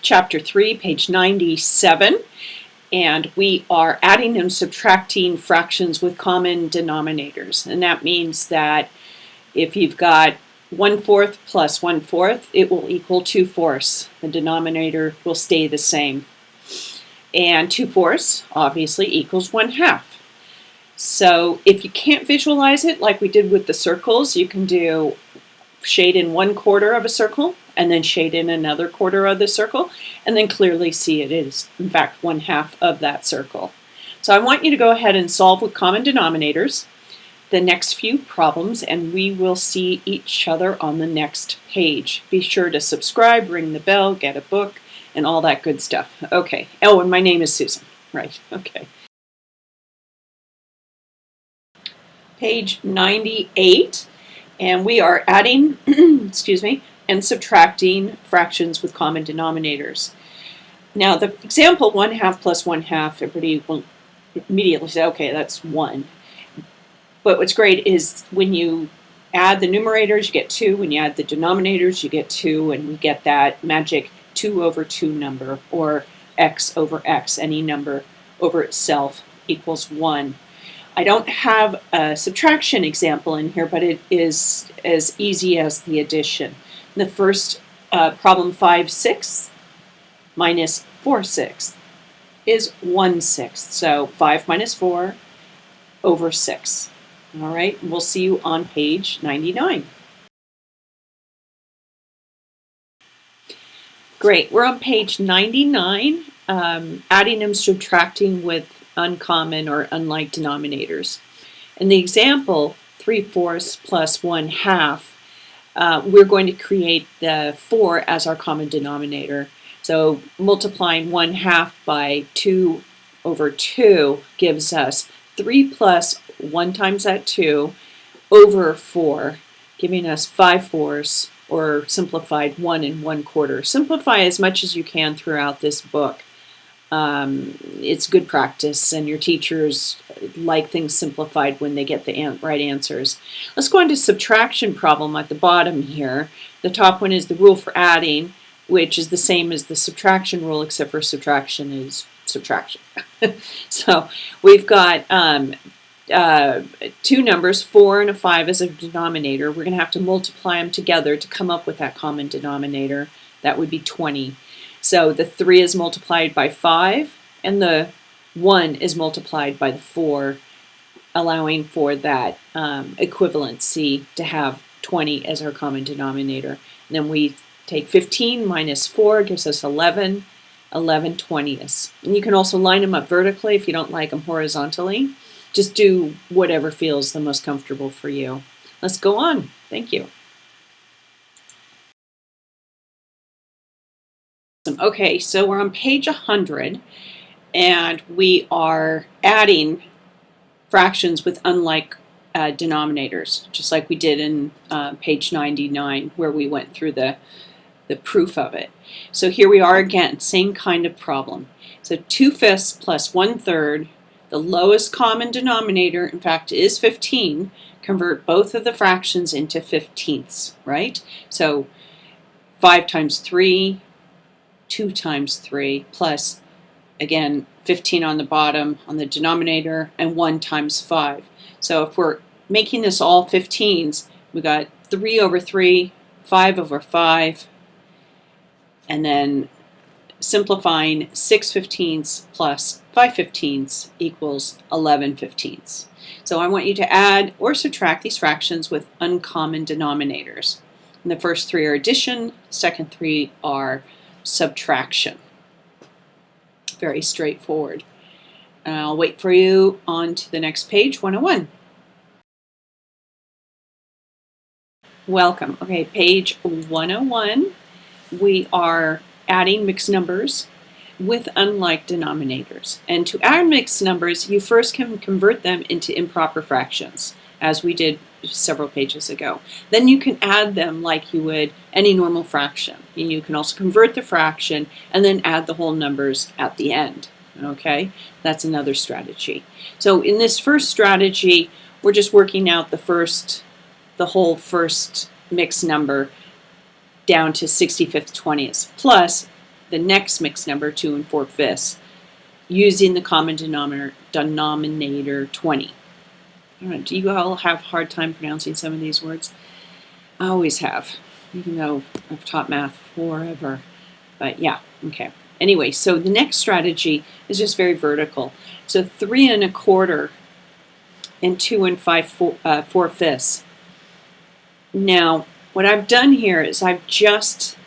chapter 3, page 97, and we are adding and subtracting fractions with common denominators. And that means that if you've got 1/4 plus 1/4, it will equal 2/4. The denominator will stay the same. And 2/4 obviously equals 1/2. So if you can't visualize it like we did with the circles, you can do shade in 1/4 of a circle and then shade in another quarter of the circle and then clearly see it is in fact 1/2 of that circle. So I want you to go ahead and solve with common denominators the next few problems, and we will see each other on the next page. Be sure to subscribe, ring the bell, get a book, and all that good stuff. Okay. Oh, and my name is Susan. Right. Okay. Page 98, and we are adding, excuse me, and subtracting fractions with common denominators. Now, the example 1/2 plus 1/2, everybody will immediately say, okay, that's 1. But what's great is when you add the numerators, you get 2. When you add the denominators, you get 2, and we get that magic 2/2 number, or x over x, any number over itself equals 1. I don't have a subtraction example in here, but it is as easy as the addition. The first problem 5/6 minus 4/6 is 1/6. So 5 minus 4 over 6. All right, we'll see you on page 99. Great, we're on page 99, adding and subtracting with uncommon or unlike denominators. In the example 3/4 plus 1/2, we're going to create the 4 as our common denominator. So multiplying 1/2 by 2/2 gives us 3 plus 1 times that 2 over 4, giving us 5/4, or simplified 1 1/4. Simplify as much as you can throughout this book. It's good practice, and your teachers like things simplified when they get the right answers. Let's go on to subtraction problem at the bottom here. The top one is the rule for adding, which is the same as the subtraction rule, except for subtraction is subtraction. So we've got two numbers, 4 and a 5 as a denominator. We're going to have to multiply them together to come up with that common denominator. That would be 20. So the 3 is multiplied by 5, and the 1 is multiplied by the 4, allowing for that equivalency to have 20 as our common denominator. And then we take 15 minus 4 gives us 11, 11/20. And you can also line them up vertically if you don't like them horizontally. Just do whatever feels the most comfortable for you. Let's go on. Thank you. Okay, so we're on page 100, and we are adding fractions with unlike denominators, just like we did in page 99, where we went through the proof of it. So here we are again, same kind of problem. So 2/5 plus 1/3, the lowest common denominator, in fact, is 15. Convert both of the fractions into 15ths, right? So 5 times 3, 2 times 3, plus, again, 15 on the bottom on the denominator, and 1 times 5. So if we're making this all 15s, we got 3 over 3, 5 over 5, and then simplifying 6/15 plus 5/15 equals 11/15. So I want you to add or subtract these fractions with uncommon denominators. And the first 3 are addition, second 3 are subtraction. Very straightforward. I'll wait for you on to the next page, 101. Welcome. Okay, page 101. We are adding mixed numbers with unlike denominators. And to add mixed numbers, you first can convert them into improper fractions, as we did several pages ago. Then you can add them like you would any normal fraction. And you can also convert the fraction and then add the whole numbers at the end. Okay, that's another strategy. So in this first strategy, we're just working out the whole first mixed number down to 65th 20th, plus the next mixed number, 2 4/5, using the common denominator 20. I don't know, do you all have a hard time pronouncing some of these words? I always have, even though I've taught math forever. But yeah, okay. Anyway, so the next strategy is just very vertical. So 3 1/4 and 2 4/5. Now, what I've done here is I've just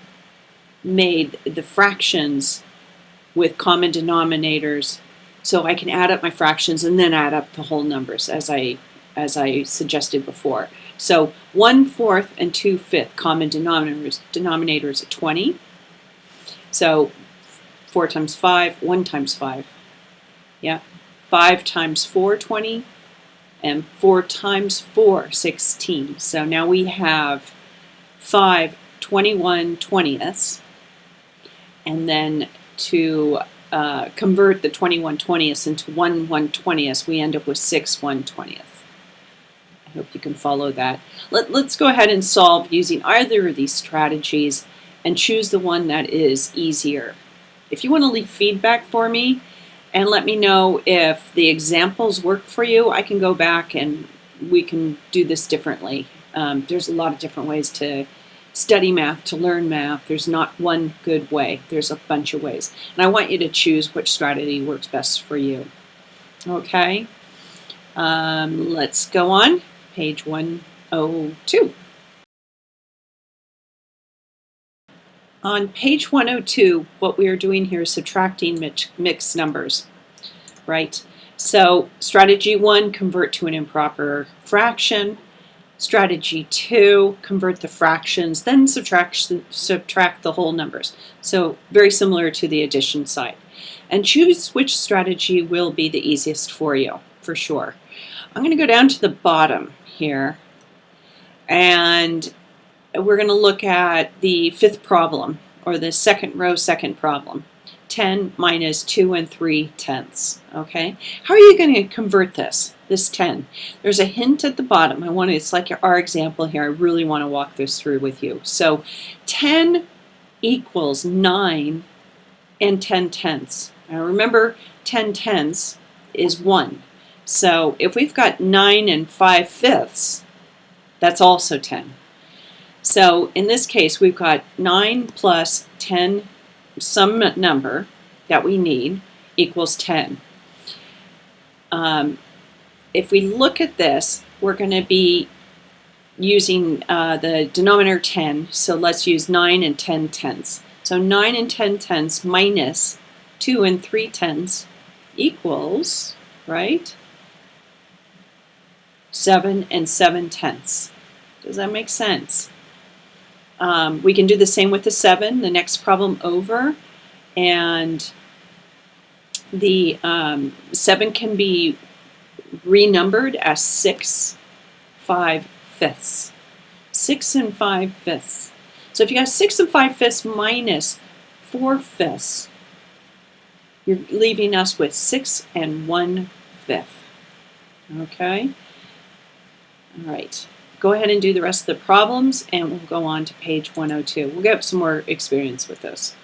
made the fractions with common denominators, so I can add up my fractions and then add up the whole numbers as I suggested before. So 1/4 and 2/5 common denominators at 20. So 4 times 5, 1 times 5. Yeah. 5 times 4, 20. And 4 times 4, 16. So now we have 5 21/20ths. And then to convert the 21/20ths into 1 1/20ths, we end up with 6 1/20ths. I hope you can follow that. Let's go ahead and solve using either of these strategies and choose the one that is easier. If you want to leave feedback for me and let me know if the examples work for you, I can go back and we can do this differently. There's a lot of different ways to study math, to learn math. There's not one good way. There's a bunch of ways. And I want you to choose which strategy works best for you. Okay? Let's go on. Page 102. On page 102, what we are doing here is subtracting mixed numbers, right? So strategy 1, convert to an improper fraction. Strategy 2, convert the fractions, then subtract the whole numbers. So very similar to the addition side. And choose which strategy will be the easiest for you, for sure. I'm going to go down to the bottom here, and we're going to look at the 5th problem, or the second row, second problem. 10 minus 2 3/10. Okay? How are you going to convert this 10? There's a hint at the bottom. It's like our example here. I really want to walk this through with you. So 10 equals 9 10/10. Now remember, 10/10 is 1. So if we've got 9 5/5, that's also 10. So in this case, we've got 9 plus 10, some number that we need, equals 10. If we look at this, we're going to be using the denominator 10, so let's use 9 10/10. So 9 10/10 minus 2 3/10 equals, right, 7 7/10. Does that make sense? We can do the same with the 7, the next problem over, and the 7 can be renumbered as 6 5/5. 6 5/5. So if you got 6 5/5 minus 4/5, you're leaving us with 6 1/5. Okay? All right. Go ahead and do the rest of the problems, and we'll go on to page 102. We'll get some more experience with this.